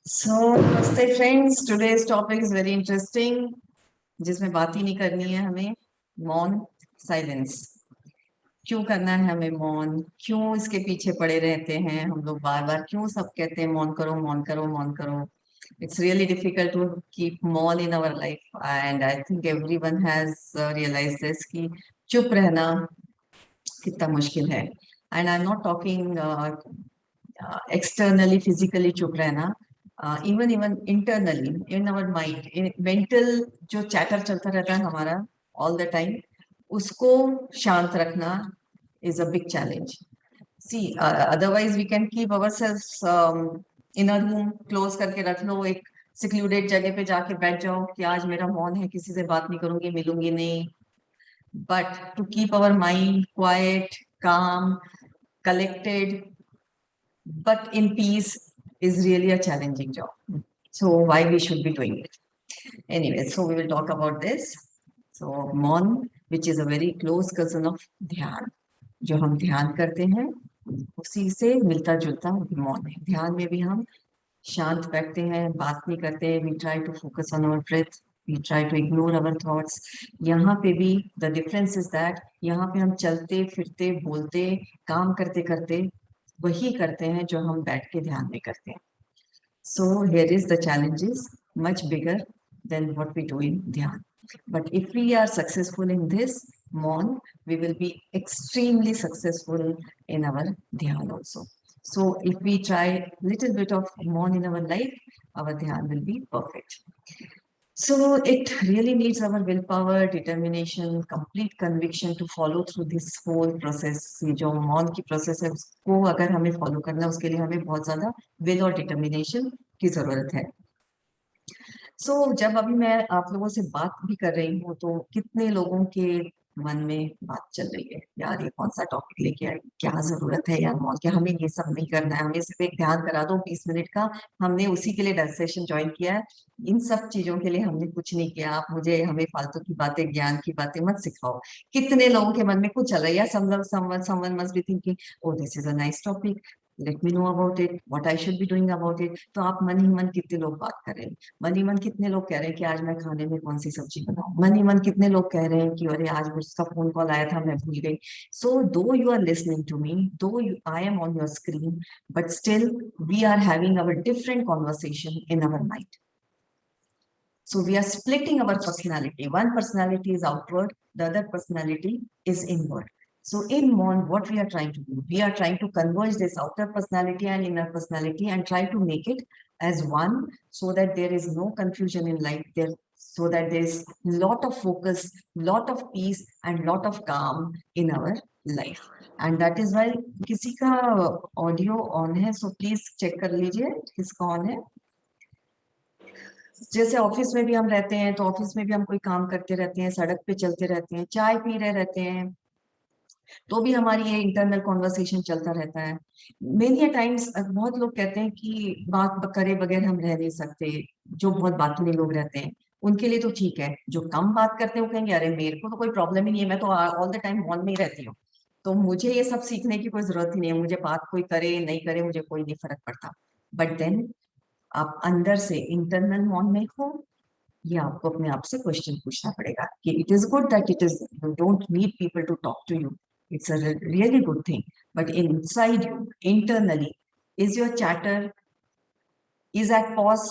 So, नमस्ते friends, today's topic is very interesting, जिसमें बात ही नहीं करनी है हमें। मौन, साइलेंस। क्यों करना है हमें मौन? क्यों इसके पीछे पड़े रहते हैं हम लोग बार बार? क्यों सब कहते हैं मौन करो, मौन करो, मौन करो? It's really difficult to keep मौन in our life, and I think everyone has realized this कि चुप रहना कितना मुश्किल है। And I'm not talking externally, physically चुप रहना, even internally in our mind, mental जो चैटर चलता रहता है हमारा ऑल द टाइम, उसको शांत रखना is a big challenge. See otherwise we can keep our self in a room, close करके रख लो, एक सिक्लूडेड जगह पे जाके बैठ जाओ कि आज मेरा मौन है, किसी से बात नहीं करूंगी, मिलूंगी नहीं। But to keep our mind quiet, calm, collected, but in peace is really a challenging job. So why we should be doing it? Anyway, so we will talk about this. So मौन, which is a very close cousin of ध्यान, जो हम ध्यान करते हैं उसी से मिलता जुलता मौन है। ध्यान में भी हम शांत बैठते हैं, बात नहीं करते, we try to focus on our breath, we try to ignore our thoughts. यहाँ पे भी द डिफरेंस इज दैट यहाँ पे हम चलते फिरते बोलते काम करते करते वही करते हैं जो हम बैठ के ध्यान में करते हैं। So here is the challenges much bigger than what we do in dhyan. But if we are successful in this maun, we will be extremely successful in our dhyan also. So if we try little bit of Mon in our life, our dhyan will be perfect. So it really needs our willpower, determination, complete conviction to follow through this whole process. ये जो मौन की process है उसको अगर हमें follow करना है, उसके लिए हमें बहुत ज्यादा विल और डिटर्मिनेशन की जरूरत है। जब अभी मैं आप लोगों से बात भी कर रही हूँ तो कितने लोगों के मन में बात चल रही है, यार ये कौन सा टॉपिक लेके आई, क्या जरूरत है यार मौन, क्या हमें ये सब नहीं करना है, हमें सिर्फ एक ध्यान करा दो 20 मिनट का, हमने उसी के लिए सेशन ज्वाइन किया है, इन सब चीजों के लिए हमने कुछ नहीं किया, आप मुझे हमें फालतू की बातें, ज्ञान की बातें मत सिखाओ। कितने लोगों के मन में कुछ चल रहा है, someone must be thinking, oh this is a nice topic, let me know about it, what I should be doing about it। तो आप मन ही मन कितने लोग बात कर रहे हैं, मन ही मन कितने लोग कह रहे हैं कि आज मैं खाने में कौन सी सब्जी बनाऊं, मन ही मन कितने लोग कह रहे हैं कि अरे आज उसका फोन कॉल आया था मैं भूल गई। So though you are listening to me, though I am on your screen, but still we are having our different conversation in our mind. So we are splitting our personality. One personality is outward, the other personality is inward. So in Mon, what we are trying to do, we are trying to converge this outer personality and inner personality and try to make it as one, so that there is no confusion in life there, so that there is lot of focus, lot of peace and lot of calm in our life. And that is why किसी का audio on है, so please check कर लीजिए किसका on है। जैसे office में भी हम रहते हैं तो ऑफिस में भी हम कोई काम करते रहते हैं, सड़क पे चलते रहते हैं, चाय पी रहे रहते हैं, तो भी हमारी ये इंटरनल कॉन्वर्सेशन चलता रहता है। मेनी टाइम्स बहुत लोग कहते हैं कि बात करे बगैर हम रह नहीं सकते, जो बहुत बातूनी लोग रहते हैं उनके लिए तो ठीक है, जो कम बात करते हैं वो कहेंगे अरे मेरे को तो कोई प्रॉब्लम ही नहीं है, मैं तो ऑल द टाइम मॉल में ही रहती हूँ, तो मुझे ये सब सीखने की कोई जरूरत ही नहीं है, मुझे बात कोई करे नहीं करे मुझे कोई नहीं फर्क पड़ता। बट देन आप अंदर से इंटरनल मॉन में हो, ये आपको अपने आप से क्वेश्चन पूछना पड़ेगा कि it is good that it is you don't need people to talk to you, it's a really good thing, but inside you internally is your chatter is at pause,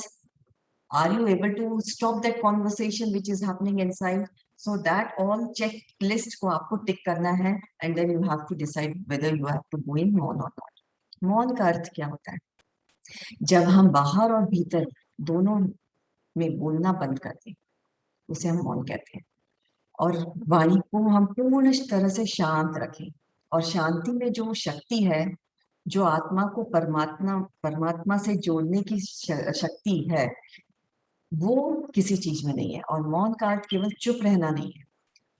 are you able to stop that conversation which is happening inside? So that all checklist को आपको टिक करना है, and then you have to decide whether you have to go in मौन or not। मौन का अर्थ क्या होता है? जब हम बाहर और भीतर दोनों में बोलना बंद कर दें उसे हम मौन कहते हैं, और वाणी को हम पूर्ण तरह से शांत रखें। और शांति में जो शक्ति है, जो आत्मा को परमात्मा परमात्मा से जोड़ने की शक्ति है, वो किसी चीज में नहीं है। और मौन का अर्थ केवल चुप रहना नहीं है,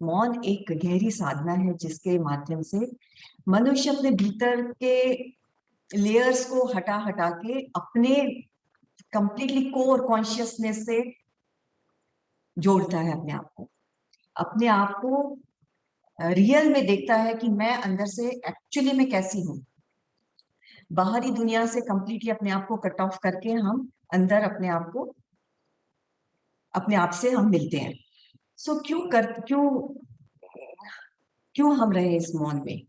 मौन एक गहरी साधना है जिसके माध्यम से मनुष्य अपने भीतर के लेयर्स को हटा हटा के अपने कंप्लीटली कोर कॉन्शियसनेस से जोड़ता है अपने आप को, अपने आप को रियल में देखता है कि मैं अंदर से एक्चुअली में कैसी हूँ। बाहरी दुनिया से कंप्लीटली अपने आप को कट ऑफ करके हम अंदर अपने आप से हम मिलते हैं। सो क्यों हम रहे इस मौन में?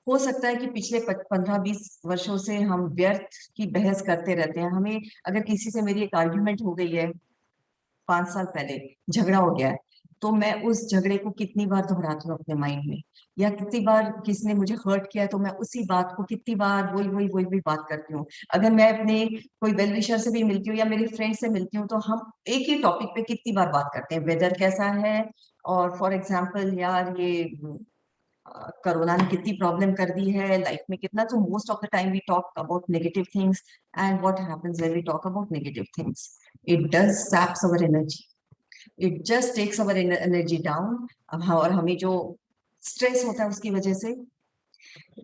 हो सकता है कि पिछले 15-20 वर्षों से हम व्यर्थ की बहस करते रहते हैं। हमें अगर किसी से मेरी एक आर्ग्यूमेंट हो गई है 5 साल पहले, झगड़ा हो गया है, तो मैं उस झगड़े को कितनी बार दोहराती हूँ अपने माइंड में, या कितनी बार किसी ने मुझे हर्ट किया है तो मैं उसी बात को कितनी बार वही बात करती हूँ। अगर मैं अपने कोई वेल विशर से भी मिलती हूँ या मेरे फ्रेंड से मिलती हूँ तो हम एक ही टॉपिक पे कितनी बार बात करते हैं, वेदर कैसा है, और फॉर एग्जाम्पल यार ये कोरोना ने कितनी प्रॉब्लम कर दी है लाइफ में कितना। तो most of the time we talk about negative things, and what happens when we talk about negative things, it does saps our energy, it just takes our energy down. और हमें जो stress होता है उसकी वजह से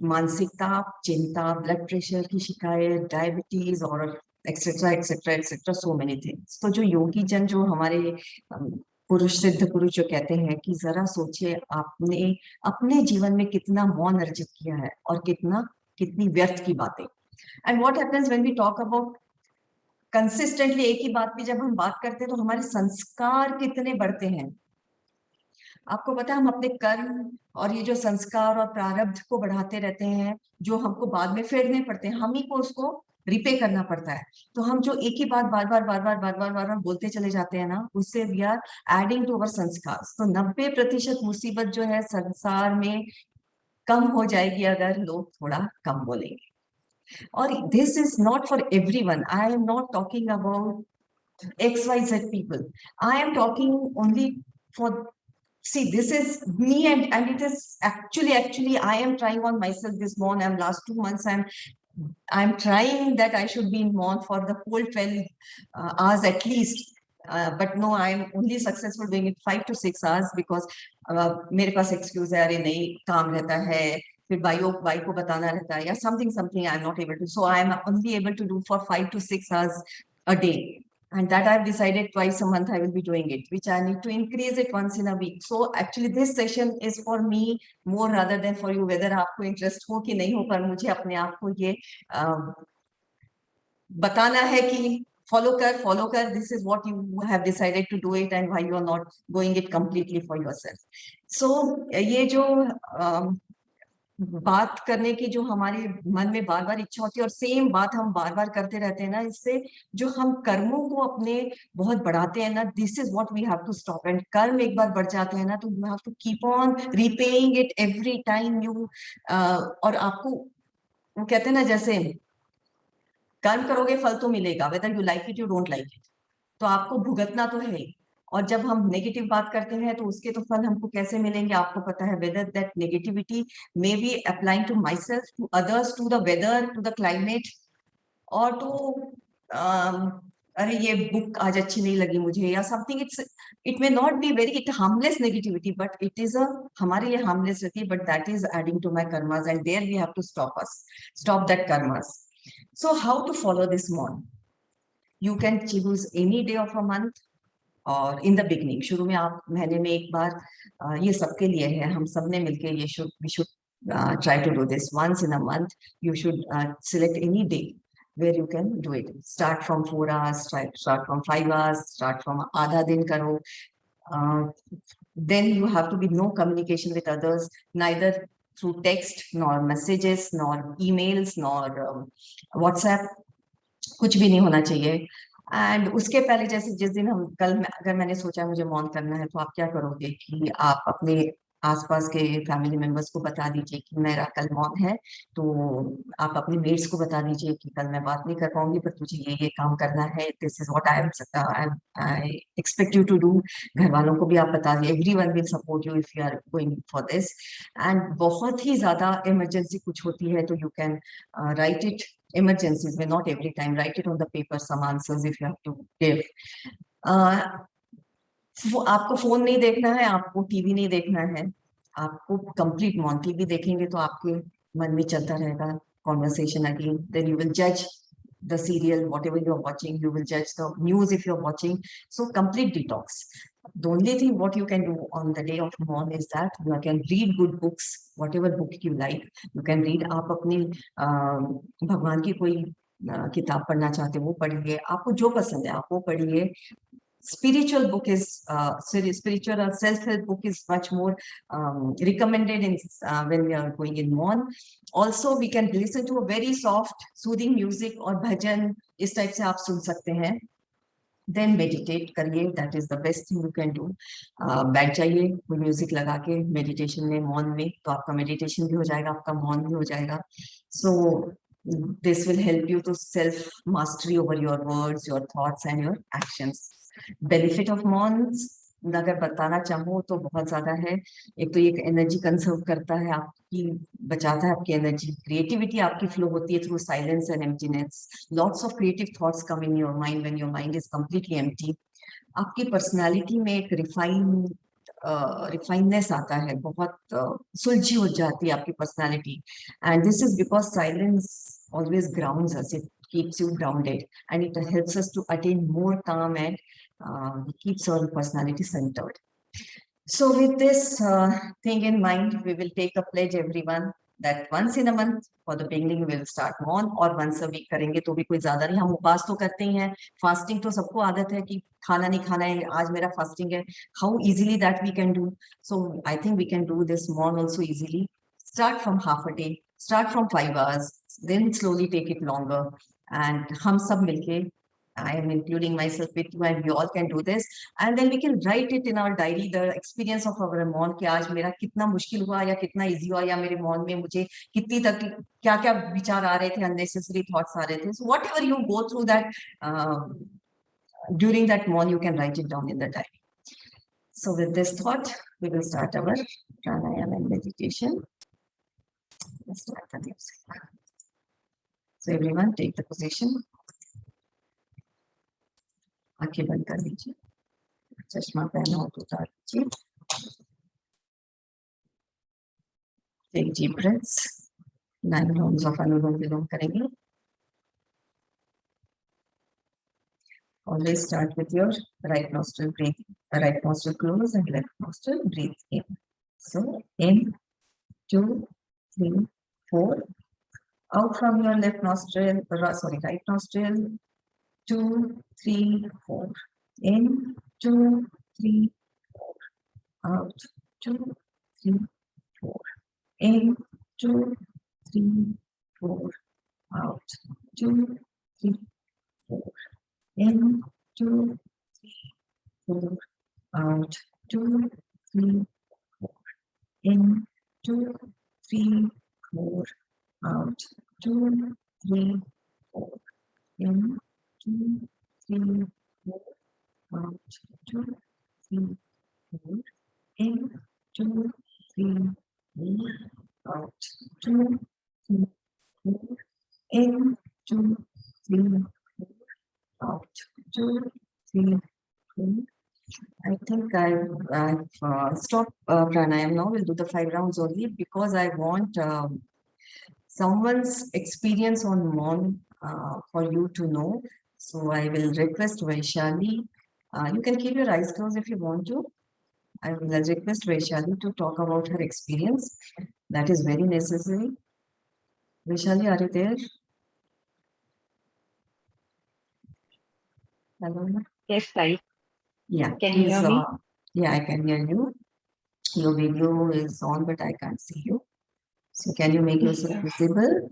मानसिक ताप, चिंता, ब्लड प्रेशर की शिकायत, डायबिटीज और etcetera etcetera etcetera, so many things. तो जो योगी जन, जो हमारे पुरुष, सिद्ध पुरुष जो कहते हैं कि जरा सोचिए आपने अपने जीवन में कितना मौन अर्जित किया है और कितनी व्यर्थ की बातें। And what happens when we talk about consistently एक ही बात पे जब हम बात करते हैं तो हमारे संस्कार कितने बढ़ते हैं। आपको पता है हम अपने कर्म और ये जो संस्कार और प्रारब्ध को बढ़ाते रहते हैं, जो हमको बाद में फेरने पड़ते हैं, हम ही को उसको रिपे करना पड़ता है। तो हम जो एक ही बात बार बार बोलते चले जाते हैं ना, उससे we are adding to our संस्कार। तो 90% मुसीबत जो है संसार में कम हो जाएगी अगर लोग थोड़ा कम बोलेंगे। और this is not for everyone, I am not talking about XYZ people. I am talking only for, see, this is me, and it is actually I am trying on myself this morning. I'm last 2 months I'm trying that I should be in Mon for the whole 12 hours at least. But no, I'm only successful doing it 5 to 6 hours because मेरे पास excuse है, अरे नहीं काम रहता है, फिर भाई को बताना रहता है, या something I'm not able to. So I'm only able to do for 5 to 6 hours a day. And that I've decided twice a month I will be doing it, which I need to increase it once in a week. So actually this session is for me more rather than for you, whether आपको interest हो कि नहीं हो, पर मुझे अपने आप को ये बताना है कि follow कर, this is what you have decided to do it and why you are not going it completely for yourself. So ये जो बात करने की जो हमारे मन में बार बार इच्छा होती है और सेम बात हम बार बार करते रहते हैं ना, इससे जो हम कर्मों को अपने बहुत बढ़ाते हैं ना, this is what we have to stop. And कर्म एक बार बढ़ जाते हैं ना तो you have to keep on repaying it every time you. और आपको वो कहते हैं ना, जैसे कर्म करोगे फल तो मिलेगा, whether you like it you don't like it, तो आपको भुगतना तो है ही। और जब हम नेगेटिव बात करते हैं तो उसके तो फल हमको कैसे मिलेंगे आपको पता है, whether that negativity may be applying to myself, to others, to the weather, to the climate, और टू अरे ये बुक आज अच्छी नहीं लगी मुझे या something. It may not be very it harmless negativity, but it is a हमारे लिए हार्मलेस रहती है, but that is adding to my karmas and there we have to stop that karmas. So how to follow this मॉन? You can choose any day of a month, और in the beginning, शुरू में आप महीने में एक बार, ये सबके लिए है, हम सब ने मिलकर ये we should try to do this once in a month. You should select any day where you can do it. Start from 4 hours, start from 5 hours, start from आधा दिन करो. Then you have to be no communication with others, neither through text nor messages nor emails nor WhatsApp, कुछ भी नहीं होना चाहिए। And उसके पहले, जैसे जिस दिन हम अगर मैंने सोचा मुझे मौन करना है, तो आप क्या करोगे कि आप अपने आसपास के फैमिली मेंबर्स को बता दीजिए कि मेरा कल मौन है। तो आप अपने मेट्स को बता दीजिए कि कल मैं बात नहीं कर पाऊंगी, पर तुझे ये काम करना है, this is what I expect you to do. घर वालों को भी आप बता दिए, everyone will support you if you are going for this. And बहुत ही ज्यादा इमरजेंसी कुछ होती है तो you can write it, emergencies may not every time, write it on the paper, some answers if you have to give. वो आपको phone नहीं देखना है, आपको टीवी नहीं देखना है, आपको कंप्लीट मॉन। टीवी देखेंगे तो आपके मन में चलता रहेगा conversation again, then you will जज the serial, whatever you're watching, you will judge the news if you're watching. So complete detox. The only thing what you can do on the day of Maun is that you can read good books, whatever book you like. You can read. आप अपने भगवान की कोई किताब पढ़ना चाहते हो वो पढ़िए, आपको जो पसंद है आप वो पढ़िए. Spiritual book is spiritual or self-help book is much more recommended in when we are going in Maun. Also we can listen to a very soft soothing music or bhajan, इस टाइप से आप सुन सकते हैं. Then meditate करिए, that is the best thing you can do. बैठ जाइए कोई music लगा के मेडिटेशन में, मौन में, तो आपका मेडिटेशन भी हो जाएगा, आपका मौन भी हो जाएगा. So this will help you to self mastery over your words, your thoughts and your actions. Benefit of मौन अगर बताना चाहूँ तो बहुत ज्यादा है. एक तो ये एनर्जी कंजर्व करता है आपकी, बचाता है आपकी एनर्जी. क्रिएटिविटी आपकी फ्लो होती है through silence and emptiness. Lots of creative thoughts come in your mind when your mind is completely empty. आपकी पर्सनालिटी में एक रिफाइननेस आता है, बहुत सुलझी हो जाती है आपकी personality. And this is because silence always grounds us. It keeps you grounded and it helps us to attain more calm and keeps our personality centered. So with this thing in mind, we will take a pledge, everyone, that once in a month for the beginning we will start Maun, और once a week करेंगे तो भी कोई ज्यादा नहीं. हम उपवास तो करते ही हैं, फास्टिंग तो सबको आदत है कि खाना नहीं खाना है, आज मेरा फास्टिंग है. How easily that we can do. So I think we can do this Maun also easily. Start from half a day, start from 5 hours, then slowly take it longer. And हम सब मिलके, I am including myself with you, and we all can do this. And then we can write it in our diary, the experience of our Maun, कि आज मेरा कितना मुश्किल हुआ या कितना easy हुआ, या मेरे Maun में मुझे कितनी तकलीफ, क्या क्या विचार आ रहे थे, unnecessary thoughts आ रहे थे. So whatever you go through that during that Maun, you can write it down in the diary. So with this thought, we will start our pranayama and meditation. Let's start the music. So everyone take the position. आंखें बंद कर लीजिए, चश्मा पहना हो तो उतार लीजिए. Take deep breaths. 9 rounds of अनुलोम विलोम करेंगे. Always start with your right nostril breathe, right nostril close and left nostril breathe in. So in 2, 3, 4. Out from your left nostril, right nostril. 2, 3, 4. In 2, 3, 4. Out 2, 3, 4. In 2, 3, 4. Out 2, 3, 4. In 2, 3, 4. Out 2, 3, 4. In 2, 3, 4. Out 2, 3, 4. In 2, 3, 4. Out 2, 3, 4. In 2, 3, 4. Out 2, 3, 4. In 2, 3, 4. Out 2, 3, 4. I think I've stopped pranayam now. We'll do the 5 rounds only because I want someone's experience on Maun for you to know. So I will request Vaishali. You can keep your eyes closed if you want to. I will request Vaishali to talk about her experience. That is very necessary. Vaishali, are you there? Hello. Yes, Sai. Yeah. Can you hear me? Yeah, I can hear you. Your video is on, but I can't see you. So can you make yourself visible?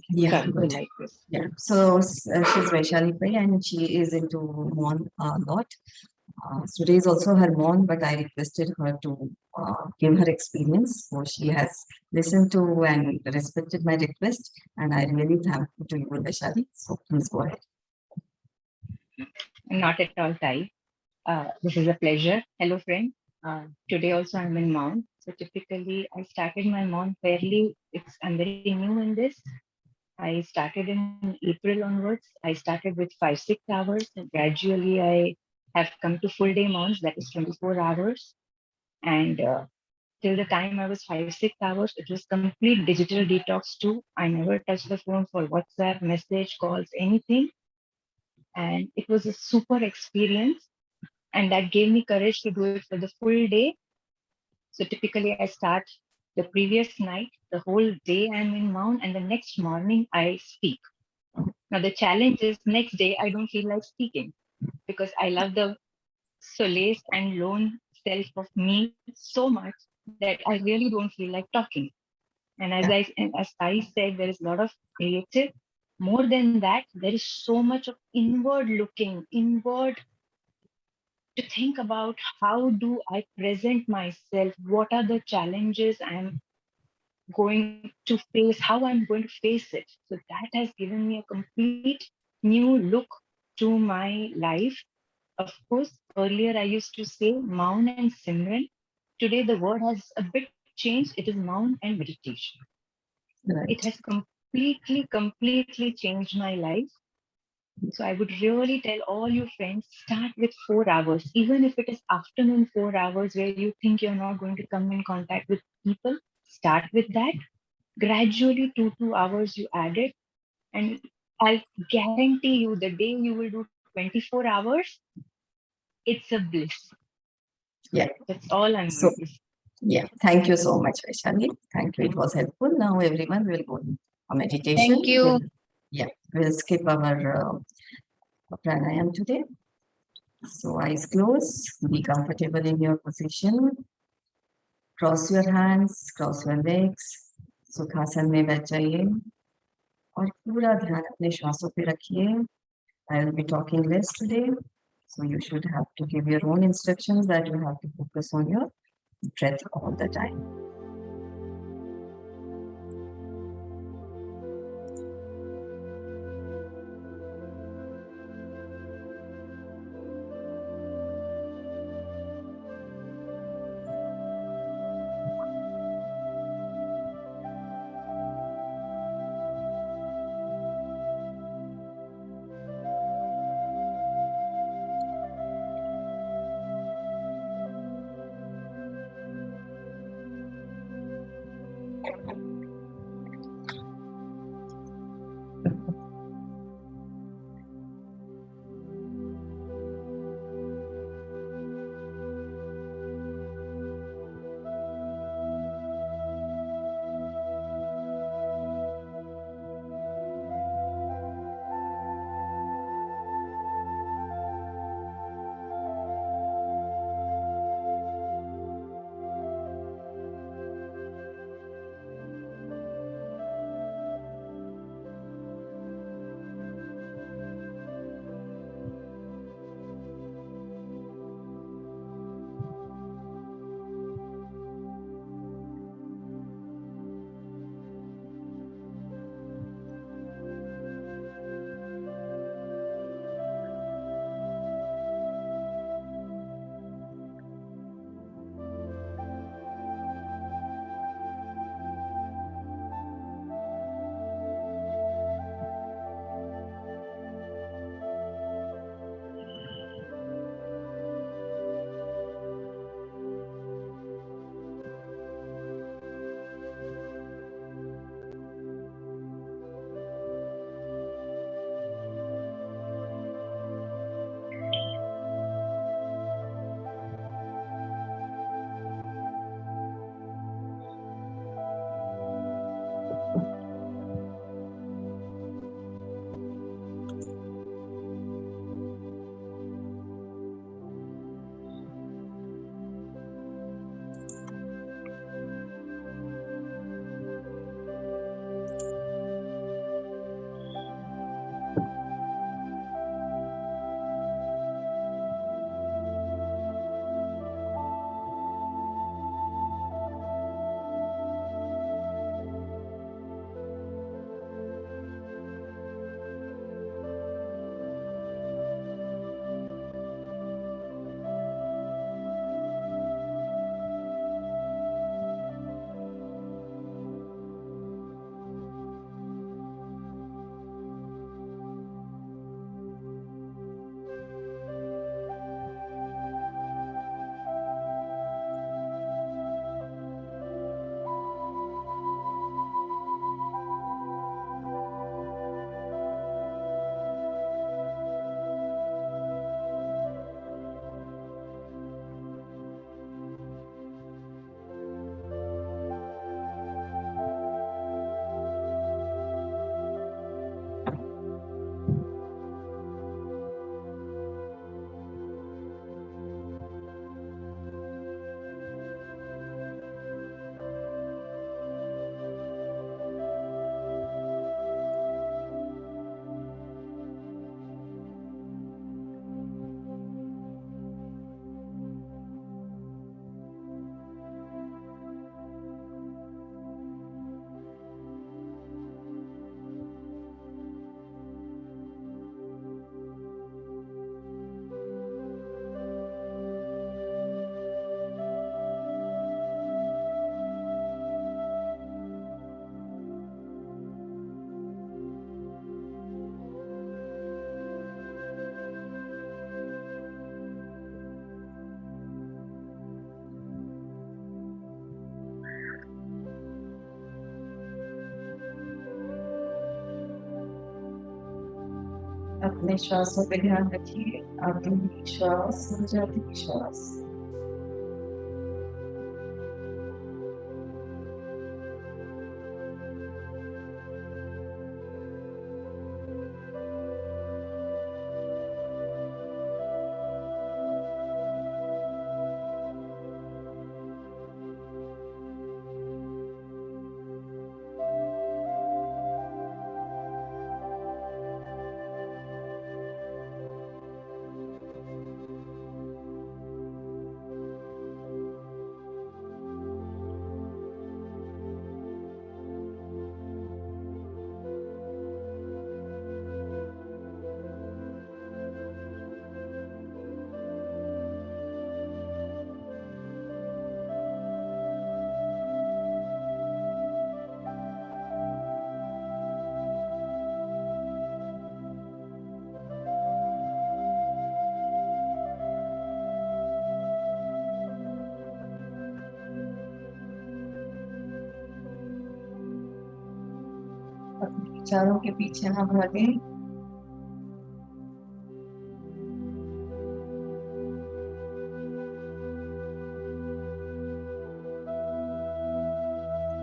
Yeah, good. Like this. Yeah. So she's Vaishali Pai and she is into Maun a lot. Today is also her Maun, but I requested her to give her experience. So she has listened to and respected my request, and I really thankful to you, Vaishali. So please go ahead. Not at all, Sai. This is a pleasure. Hello, friend. Today also I'm in Maun. So typically I started my Maun fairly. I'm very new in this. I started in April onwards. I started with 5-6 hours, and gradually I have come to full day Mauns, that is 24 hours. And till the time I was 5, 6 hours, it was complete digital detox too. I never touched the phone for WhatsApp, message, calls, anything. And it was a super experience. And that gave me courage to do it for the full day. So typically I start the previous night, the whole day I'm in Mount, and the next morning I speak. Now the challenge is next day I don't feel like speaking because I love the solace and lone self of me so much that I really don't feel like talking. Yeah. And as I said, there is a lot of creative. More than that, there is so much of inward looking, inward to think about how do I present myself, what are the challenges I'm going to face, how I'm going to face it. So that has given me a complete new look to my life. Of course, earlier I used to say Maun and Simran. Today the word has a bit changed. It is Maun and meditation. It Right. has completely changed my life. So I would really tell all your friends, start with 4 hours, even if it is afternoon 4 hours where you think you're not going to come in contact with people, start with that. Gradually, 2 hours you add it. And I'll guarantee you the day you will do 24 hours, it's a bliss. Yeah. That's all I'm So, going to say. yeah, thank you so much, Vaishali. Thank you. It was helpful. Now everyone will go on meditation. Thank you. Yeah, we'll skip our pranayam today. So eyes closed, be comfortable in your position. Cross your hands, cross your legs. सुखासन में बैठ जाइए और पूरा ध्यान अपने श्वासों पे रखिए. I will be talking less today, so you should have to give your own instructions that you have to focus on your breath all the time. अपने श्वासों पे ध्यान रखिए, आते हुए श्वास, जाते हुए श्वास। अपने विचारों के पीछे ना भागे,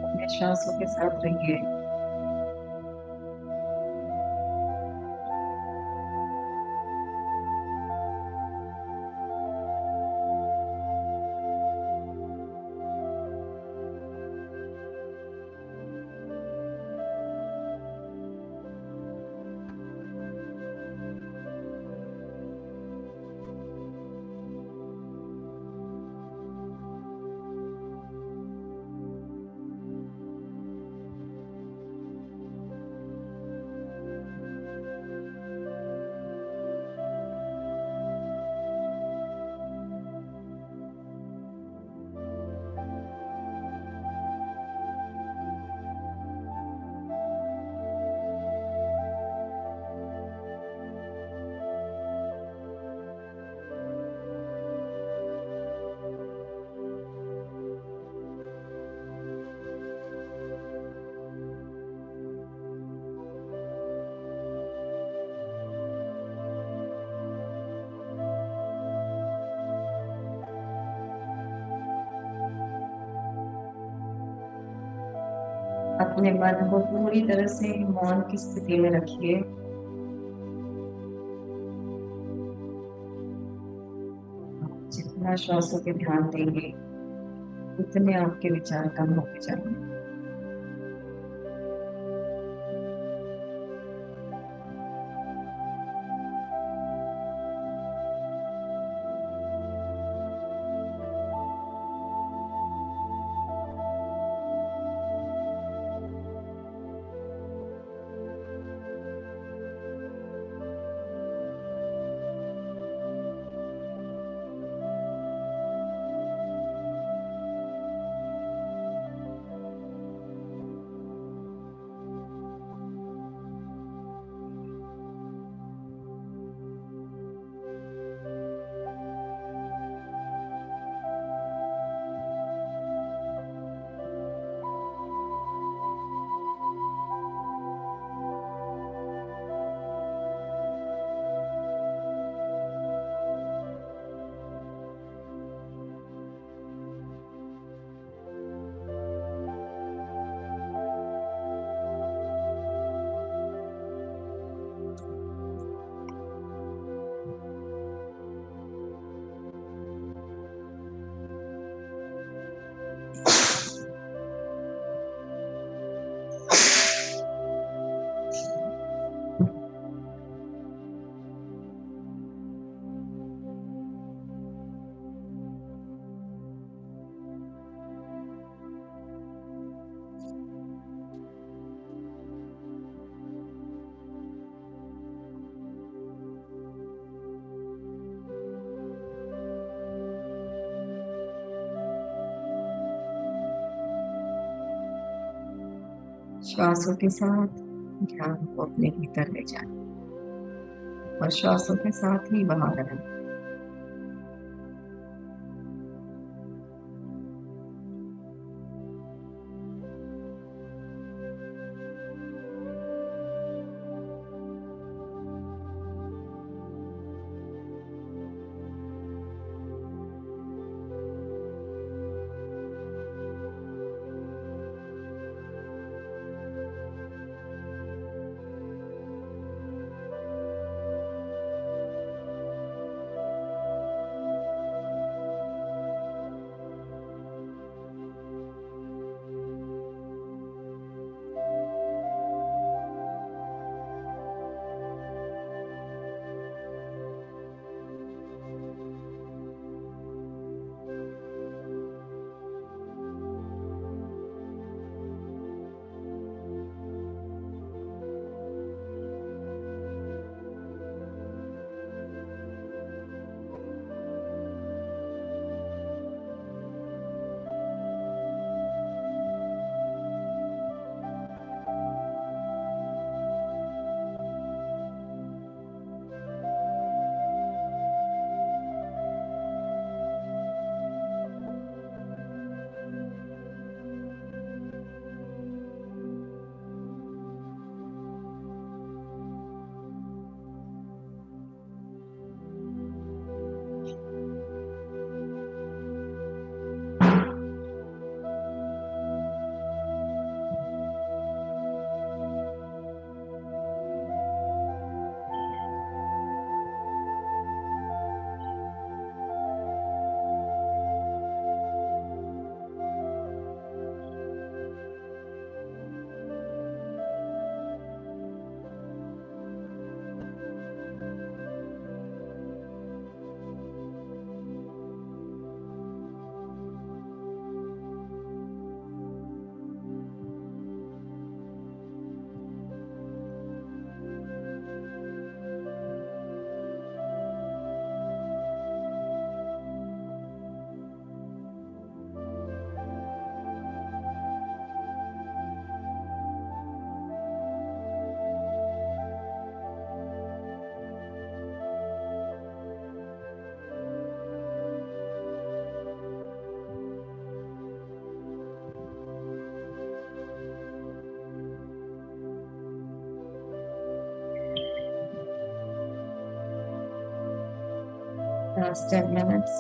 अपने श्वासों के साथ रहिए। अपने मन को पूरी तरह से मौन की स्थिति में रखिए। जितना श्वासों पे ध्यान देंगे उतने आपके विचार कम होते जाएंगे। श्वासों के साथ ध्यान को अपने भीतर ले जाए और श्वासों के साथ ही बाहर आए। Last 10 minutes.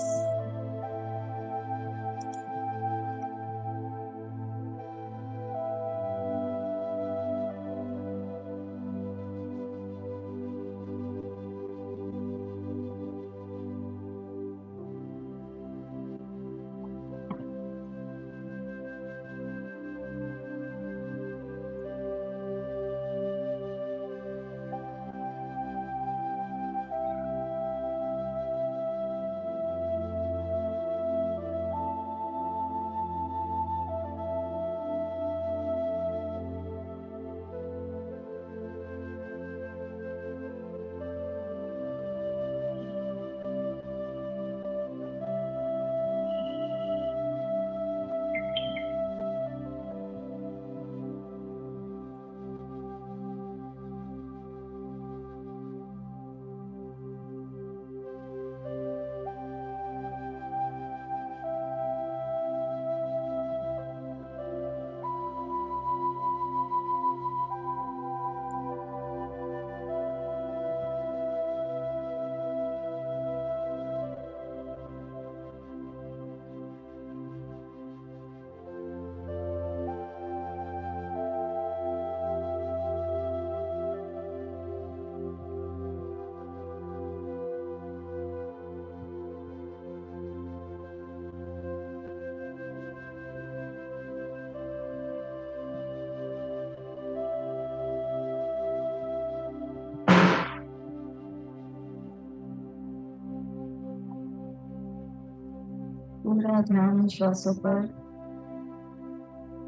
पूरा ध्यान श्वासों पर,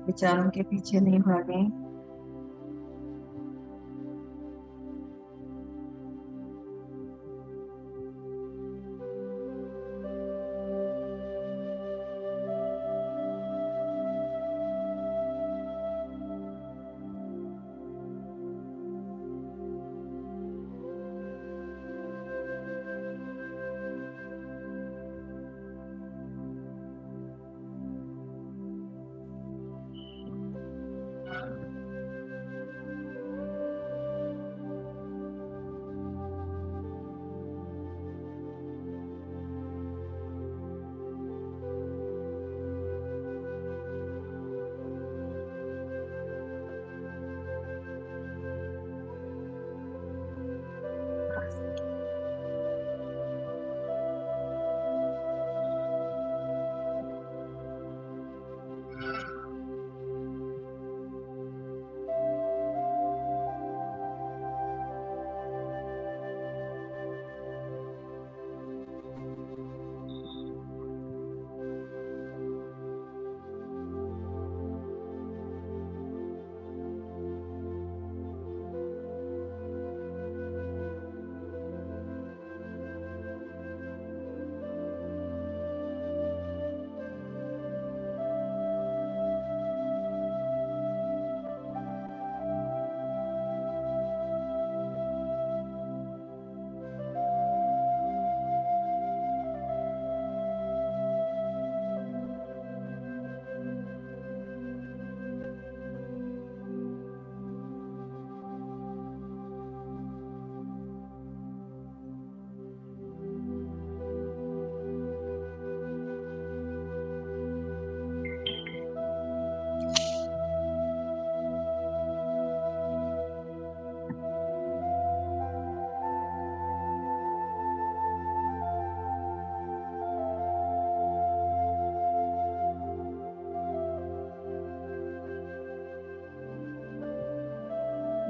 विचारों के पीछे नहीं भागे।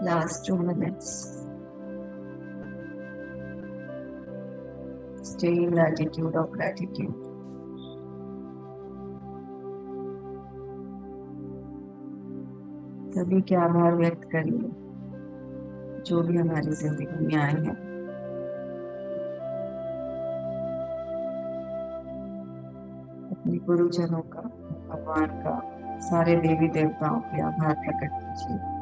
Last 2 minutes. Stay in the attitude of gratitude. सभी के आभार व्यक्त करिए जो भी हमारी जिंदगी में आए हैं। अपने गुरुजनों का, भगवान का, सारे देवी देवताओं के आभार प्रकट कीजिए।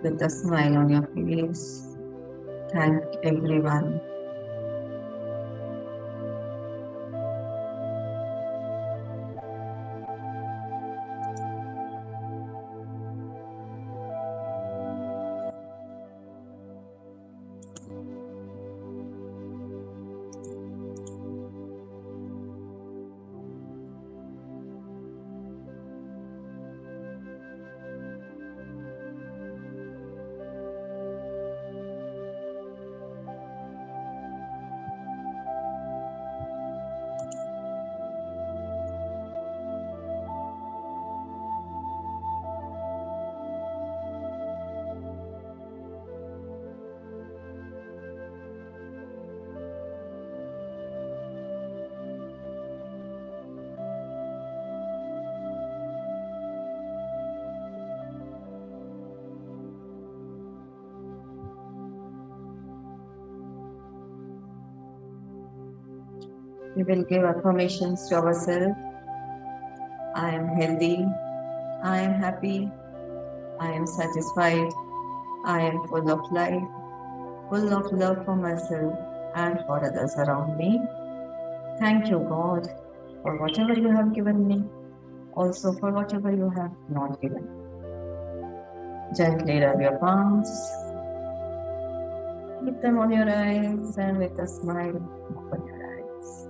With a smile on your face, thank everyone. We will give affirmations to ourselves. I am healthy. I am happy. I am satisfied. I am full of life, full of love for myself and for others around me. Thank you, God, for whatever you have given me, also for whatever you have not given. Gently rub your palms. Keep them on your eyes and with a smile, open your eyes.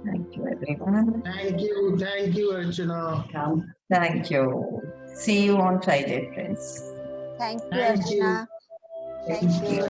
Thank you, everyone. Thank you, Archana. Thank you. See you on Friday, friends. Thank you, Thank you. Archana. Thank you.